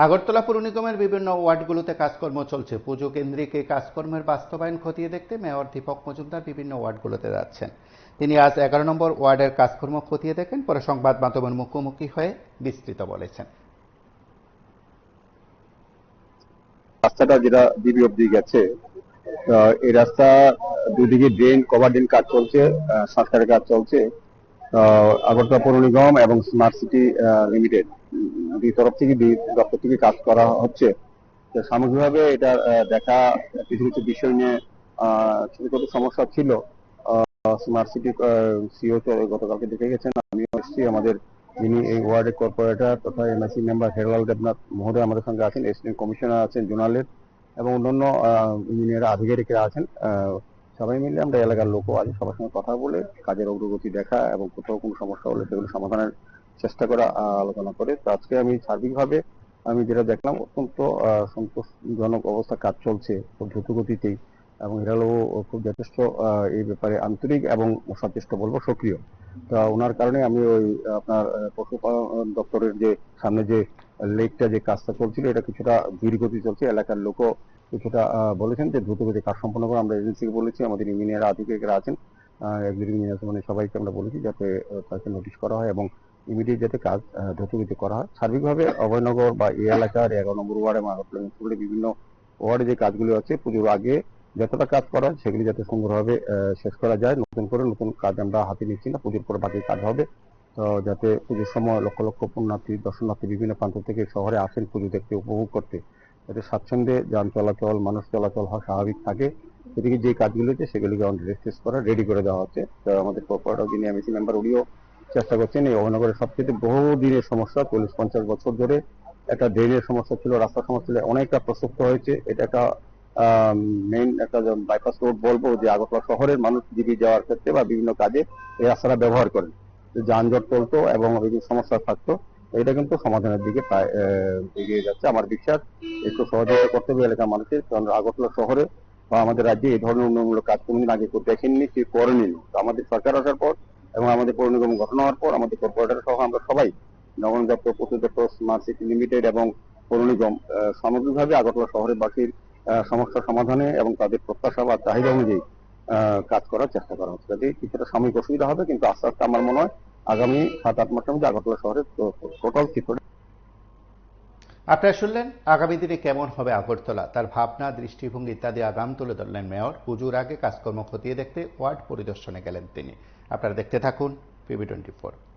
আগরতলা পৌর নিগমের বিভিন্ন ওয়ার্ডগুলোতে কাজকর্ম চলছে। পুজো কেন্দ্রিক এই কাজকর্মের বাস্তবায়ন খতিয়ে দেখতে মেয়র দীপক মজুমদার বিভিন্ন ওয়ার্ডগুলোতে যাচ্ছেন। তিনি আজ 11 নম্বর ওয়ার্ডের কাজকর্ম খতিয়ে দেখেন, পরে সংবাদ মাধ্যমের মুখোমুখি হয়ে বিস্তৃত বলেছেন। রাস্তাটা যেটা দিবি অব্দি গেছে, এই রাস্তা দুদিকে ড্রেন, কভার ড্রেন কাজ চলছে, সংস্কারের কাজ চলছে। আগরতলা পৌর নিগম এবং স্মার্ট সিটি লিমিটেড দুই তরফ থেকে, দুই দপ্তর থেকে কাজ করা হচ্ছে। তো সামগ্রিকভাবে এটা দেখা কিছু কিছু বিষয় নিয়ে ছোট ছোট সমস্যা ছিল। স্মার্ট সিটি সিও গতকালকে দেখে গেছেন, আমিও এসেছি। আমাদের যিনি এই ওয়ার্ডের কর্পোরেটর তথা এমআইসি মেম্বার হেরলাল দেবনাথ মহোদয় আমাদের সঙ্গে আছেন, এসিস্ট্যান্ট কমিশনার আছেন জোনালের, এবং অন্যান্য ইঞ্জিনিয়ার আধিকারিকরা আছেন। সবাই মিলে আমরা এলাকার লোকও আছি, সবার সঙ্গে কথা বলে কাজের অগ্রগতি দেখা এবং কোথাও কোনো সমস্যা হলে সেগুলো সমাধানের চেষ্টা করা, আলোচনা করে। তো আজকে আমি সার্বিকভাবে আমি যেটা দেখলাম, অত্যন্ত সন্তোষজনক অবস্থা কাজ চলছে খুব দ্রুত গতিতেই, এবং হিরালও খুব যথেষ্ট এই ব্যাপারে আন্তরিক এবং সচেষ্ট, বলবো সক্রিয়। তা ওনার কারণে আমি ওই আপনার পশুপালন দপ্তরের যে সামনে যে লেকটা যে কাজটা চলছিল, এটা কিছুটা ধীর গতি চলছে। এলাকার লোকও কিছুটা বলেছেন যে দ্রুত গতি কাজ সম্পন্ন করে। আমরা এজেন্সিকে বলেছি, আমাদের ইঞ্জিনিয়ার আধিকারিকরা আছেন, এক্সিকিউটিভ ইঞ্জিনিয়ার মানে সবাইকে আমরা বলেছি যাতে তাকে নোটিশ করা হয় এবং ইমিডিয়েট যাতে কাজ দ্রুতগতি করা হয়। সার্বিকভাবে অভয়নগর বা এই এলাকার 11 নম্বর ওয়ার্ডে বিভিন্ন ওয়ার্ডে যে কাজগুলো আছে, পুজোর আগে যতটা কাজ করা হয় সেগুলি যাতে সুন্দরভাবে শেষ করা যায়। নতুন করে নতুন কাজ আমরা হাতে নিচ্ছি না, পুজোর পরে বাকি কাজ হবে। তো যাতে পুজোর সময় লক্ষ লক্ষ পুণ্যার্থী, দর্শনার্থী বিভিন্ন প্রান্ত থেকে শহরে আসেন পুজো দেখতে, উপভোগ করতে, যাতে স্বাচ্ছন্দ্যে যান চলাচল, মানুষ চলাচল হয়, স্বাভাবিক থাকে। সেদিকে যে কাজগুলো আছে সেগুলিকে রেজিস্ট্রেস করা রেডি করে দেওয়া হচ্ছে। তো আমাদের কর্পোরেটর যিনি এমএসি মেম্বার, উনিও চেষ্টা করছেন। এই অভয়নগরের সবচেয়ে বহু দিনের সমস্যা, 40-50 বছর ধরে একটা ড্রেনের সমস্যা ছিল, রাস্তার সমস্যা ছিল, অনেকটা প্রশস্ত হয়েছে। এটা একটা মেইন একটা বাইপাস রোড বলবো, যে আগরতলা শহরের মানুষ দিকে যাওয়ার ক্ষেত্রে বা বিভিন্ন কাজে এই রাস্তাটা ব্যবহার করেন। যানজট চলতো এবং বিভিন্ন সমস্যা থাকতো। এটা কিন্তু সমাধানের দিকে প্রায় এগিয়ে যাচ্ছে। আমার বিশ্বাস একটু সহযোগিতা করতে হবে এলাকার মানুষের, কারণ আগরতলা শহরে বা আমাদের রাজ্যে এই ধরনের উন্নয়নমূলক কাজ কোনদিন আগে কেউ দেখেননি, কেউ করেনি। তো আমাদের সরকার আসার পর এবং আমাদের পৌর নিগম গঠন হওয়ার পর আমাদের কর্পোরেটর সহ আমরা সবাই, নগর দপ্তর, পশু দপ্তর, স্মার্ট সিটি লিমিটেড এবং পৌর নিগম সামগ্রিকভাবে আগরতলা শহরের বাসীর সমস্যা সমাধানে এবং তাদের প্রত্যাশা বা চাহিদা অনুযায়ী কাজ করার চেষ্টা করা হচ্ছে। কাজে কিছুটা সাময়িক অসুবিধা হবে, কিন্তু আস্তে আস্তে আমার মনে হয় আগামী 7-8 মাসের মধ্যে আগরতলা শহরের টোটাল চিত্রটা। আপনারা শুনলেন আগামী দিনে কেমন হবে আগরতলা, তার ভাবনা, দৃষ্টিভঙ্গি ইত্যাদি আগাম তুলে ধরলেন মেয়র। পুজোর আগে কাজকর্ম খতিয়ে দেখতে ওয়ার্ড পরিদর্শনে গেলেন তিনি। আপনারা দেখতে থাকুন PB24।